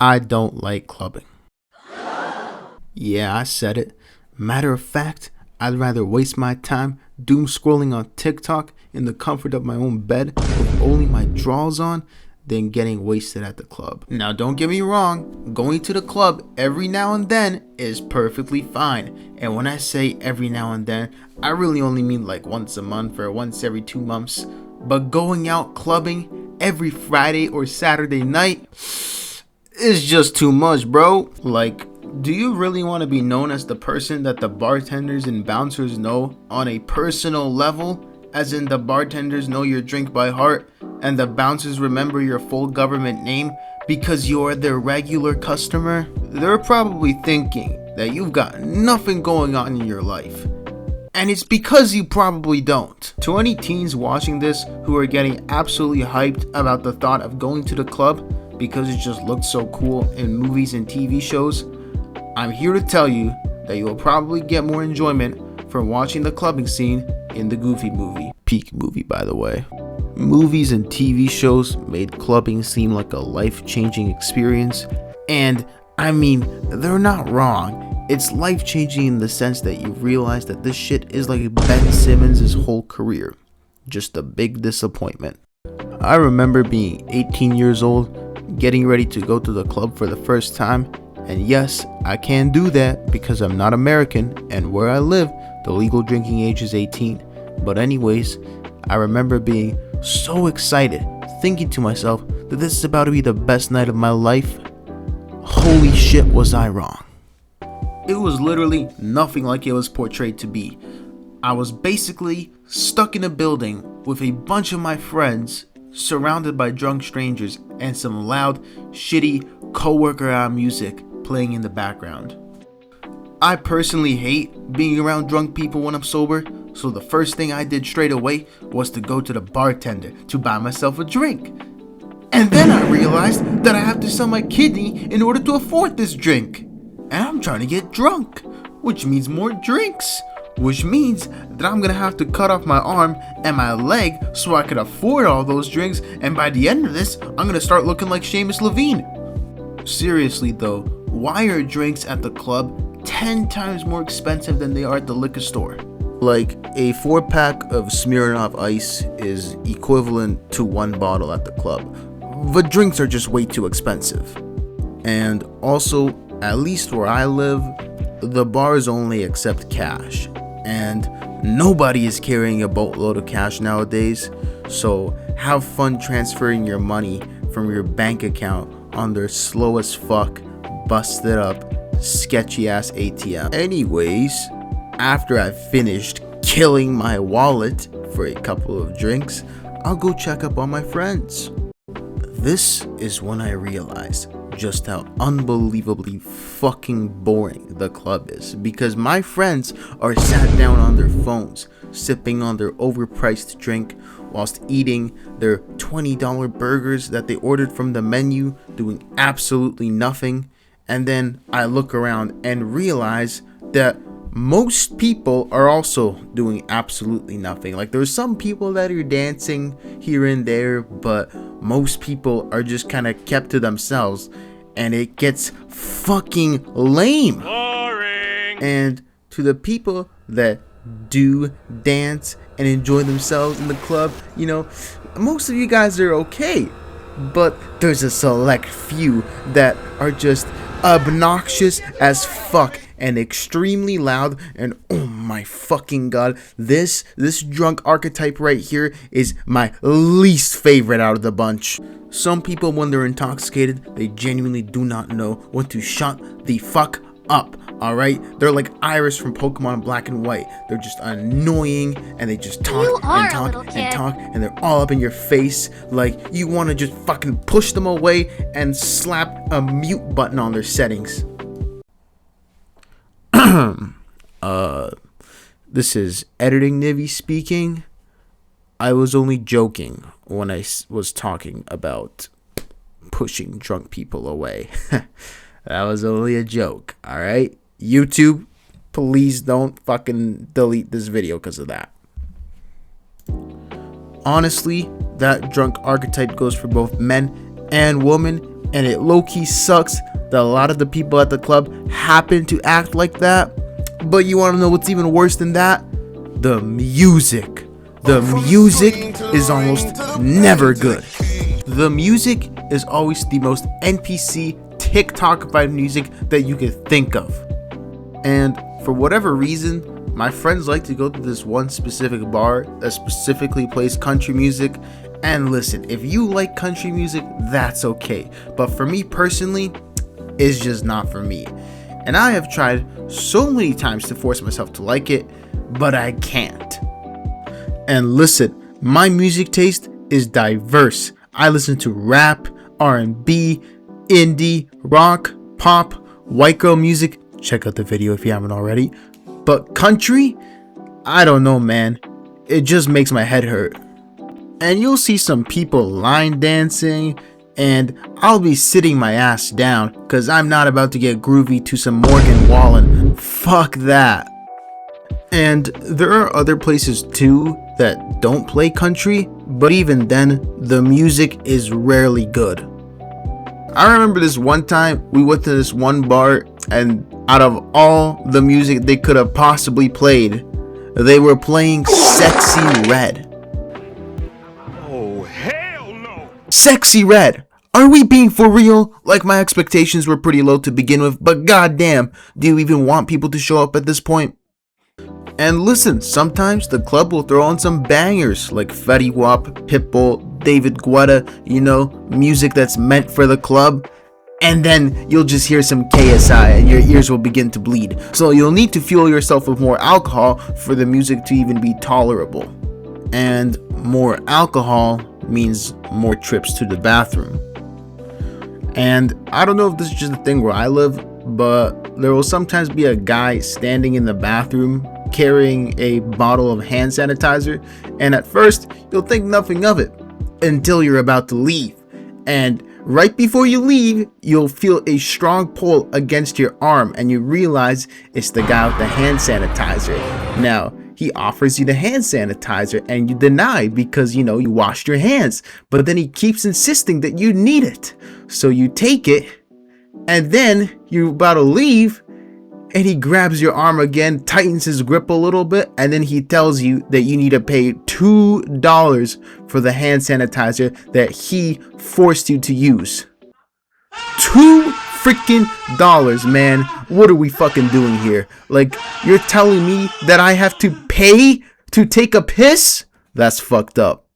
I don't like clubbing. Yeah, I said it. Matter of fact, I'd rather waste my time doom scrolling on TikTok in the comfort of my own bed with only my drawers on than getting wasted at the club. Now, don't get me wrong, going to the club every now and then is perfectly fine. And when I say every now and then, I really only mean like once a month or once every 2 months. But going out clubbing every Friday or Saturday night is just too much, bro. Like, do you really want to be known as the person that the bartenders and bouncers know on a personal level? As in, the bartenders know your drink by heart and the bouncers remember your full government name because you're their regular customer? They're probably thinking that you've got nothing going on in your life. And it's because you probably don't. To any teens watching this who are getting absolutely hyped about the thought of going to the club because it just looks so cool in movies and TV shows, I'm here to tell you that you will probably get more enjoyment from watching the clubbing scene in the Goofy movie. Peak movie, by the way. Movies and TV shows made clubbing seem like a life-changing experience, and I mean, they're not wrong. It's life-changing in the sense that you realize that this shit is like Ben Simmons' whole career. Just a big disappointment. I remember being 18 years old, getting ready to go to the club for the first time, and yes, I can do that because I'm not American, and where I live, the legal drinking age is 18. But anyways, I remember being so excited, thinking to myself that this is about to be the best night of my life. Holy shit, was I wrong. It was literally nothing like it was portrayed to be. I was basically stuck in a building with a bunch of my friends, surrounded by drunk strangers and some loud, shitty, coworker music playing in the background. I personally hate being around drunk people when I'm sober, so the first thing I did straight away was to go to the bartender to buy myself a drink. And then I realized that I have to sell my kidney in order to afford this drink. And I'm trying to get drunk, which means more drinks, which means that I'm gonna have to cut off my arm and my leg so I can afford all those drinks, and by the end of this, I'm gonna start looking like Seamus Levine. Seriously though, why are drinks at the club 10 times more expensive than they are at the liquor store? Like, a 4-pack of Smirnoff Ice is equivalent to 1 bottle at the club, but drinks are just way too expensive. And also, at least where I live, the bars only accept cash, and nobody is carrying a boatload of cash nowadays, so have fun transferring your money from your bank account on their slow as fuck, busted up, sketchy ass ATM. Anyways, after I've finished killing my wallet for a couple of drinks, I'll go check up on my friends. This is when I realized just how unbelievably fucking boring the club is, because my friends are sat down on their phones, sipping on their overpriced drink whilst eating their $20 burgers that they ordered from the menu, doing absolutely nothing. And then I look around and realize that most people are also doing absolutely nothing. Like, there's some people that are dancing here and there, but most people are just kind of kept to themselves, and it gets fucking lame. Boring. And to the people that do dance and enjoy themselves in the club, you know, most of you guys are okay, but there's a select few that are just obnoxious as fuck and extremely loud, and oh my fucking god, this drunk archetype right here is my least favorite out of the bunch. Some people, when they're intoxicated, they genuinely do not know when to shut the fuck up. Alright, they're like Iris from Pokemon Black and White. They're just annoying, and they just talk and talk and talk, and they're all up in your face. Like, you want to just fucking push them away and slap a mute button on their settings. This is Editing Nivy speaking. I was only joking when I was talking about pushing drunk people away. That was only a joke, alright? YouTube, please don't fucking delete this video because of that. Honestly, that drunk archetype goes for both men and women, And it low-key sucks that a lot of the people at the club happen to act like that. But you want to know what's even worse than that? The music. The music is almost never good. The music is always the most NPC TikTok-ified music that you could think of. And for whatever reason, my friends like to go to this one specific bar that specifically plays country music. And listen, if you like country music, that's okay. But for me personally, it's just not for me. And I have tried so many times to force myself to like it, but I can't. And listen, my music taste is diverse. I listen to rap, R&B, indie, rock, pop, white girl music. Check out the video if you haven't already. But country? I don't know, man. It just makes my head hurt. And you'll see some people line dancing, and I'll be sitting my ass down because I'm not about to get groovy to some Morgan Wallen. Fuck that. And there are other places too that don't play country, but even then, the music is rarely good. I remember this one time we went to this one bar, and out of all the music they could have possibly played, they were playing Sexy Red. Sexy Red. Are we being for real? Like, my expectations were pretty low to begin with, but goddamn, do you even want people to show up at this point? And listen, sometimes the club will throw on some bangers like Fetty Wap, Pitbull, David Guetta, you know, music that's meant for the club. And then you'll just hear some KSI and your ears will begin to bleed. So you'll need to fuel yourself with more alcohol for the music to even be tolerable. And more alcohol means more trips to the bathroom. And I don't know if this is just a thing where I live, but there will sometimes be a guy standing in the bathroom carrying a bottle of hand sanitizer, and at first you'll think nothing of it until you're about to leave. And right before you leave, you'll feel a strong pull against your arm and you realize it's the guy with the hand sanitizer. Now, he offers you the hand sanitizer and you deny because, you know, you washed your hands. But then he keeps insisting that you need it. So you take it and then you're about to leave and he grabs your arm again, tightens his grip a little bit, and then he tells you that you need to pay $2 for the hand sanitizer that he forced you to use. $2 freaking, man. What are we fucking doing here? Like, you're telling me that I have to pay to take a piss? That's fucked up.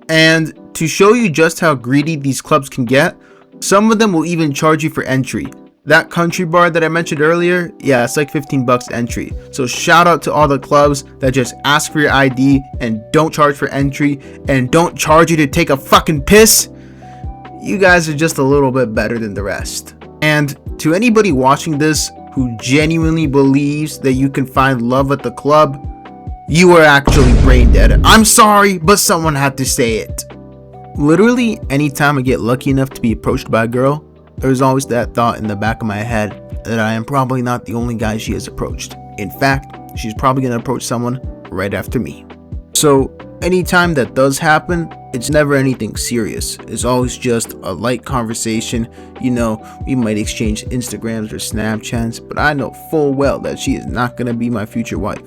And to show you just how greedy these clubs can get, some of them will even charge you for entry. That country bar that I mentioned earlier, yeah, it's like $15 entry. So shout out to all the clubs that just ask for your ID and don't charge for entry and don't charge you to take a fucking piss. You guys are just a little bit better than the rest. And to anybody watching this who genuinely believes that you can find love at the club, you are actually brain dead. I'm sorry, but someone had to say it. Literally, anytime I get lucky enough to be approached by a girl, there's always that thought in the back of my head that I am probably not the only guy she has approached. In fact, she's probably going to approach someone right after me. So anytime that does happen, it's never anything serious. It's always just a light conversation. You know, we might exchange Instagrams or Snapchats, but I know full well that she is not going to be my future wife.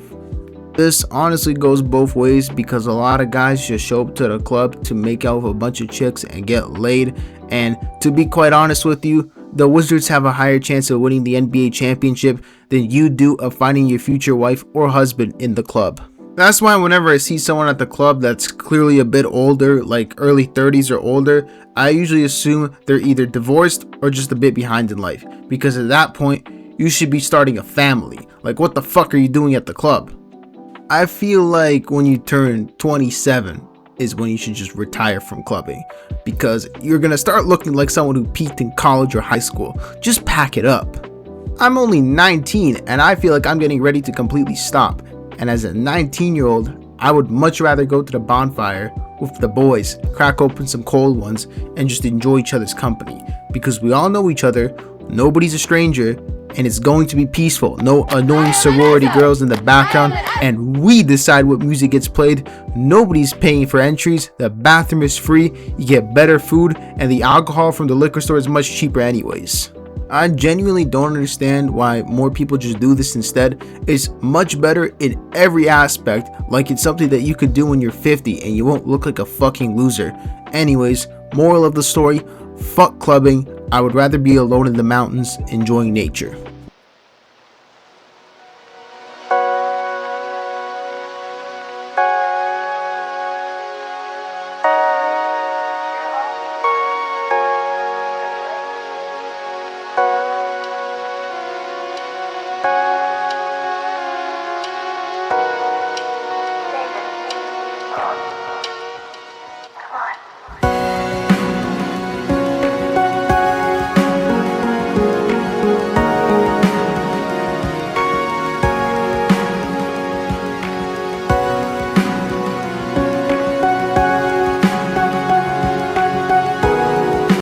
This honestly goes both ways because a lot of guys just show up to the club to make out with a bunch of chicks and get laid. And to be quite honest with you, the Wizards have a higher chance of winning the NBA championship than you do of finding your future wife or husband in the club. That's why whenever I see someone at the club that's clearly a bit older, like early 30s or older, I usually assume they're either divorced or just a bit behind in life. Because at that point, you should be starting a family. Like, what the fuck are you doing at the club? I feel like when you turn 27 is when you should just retire from clubbing, because you're gonna start looking like someone who peaked in college or high school. Just pack it up. I'm only 19 and I feel like I'm getting ready to completely stop. And as a 19-year-old, I would much rather go to the bonfire with the boys, crack open some cold ones, and just enjoy each other's company. Because we all know each other, nobody's a stranger, and it's going to be peaceful. No annoying sorority girls in the background, and we decide what music gets played. Nobody's paying for entries, the bathroom is free, you get better food, and the alcohol from the liquor store is much cheaper anyways. I genuinely don't understand why more people just do this instead. It's much better in every aspect, like it's something that you could do when you're 50 and you won't look like a fucking loser. Anyways, moral of the story, fuck clubbing. I would rather be alone in the mountains enjoying nature.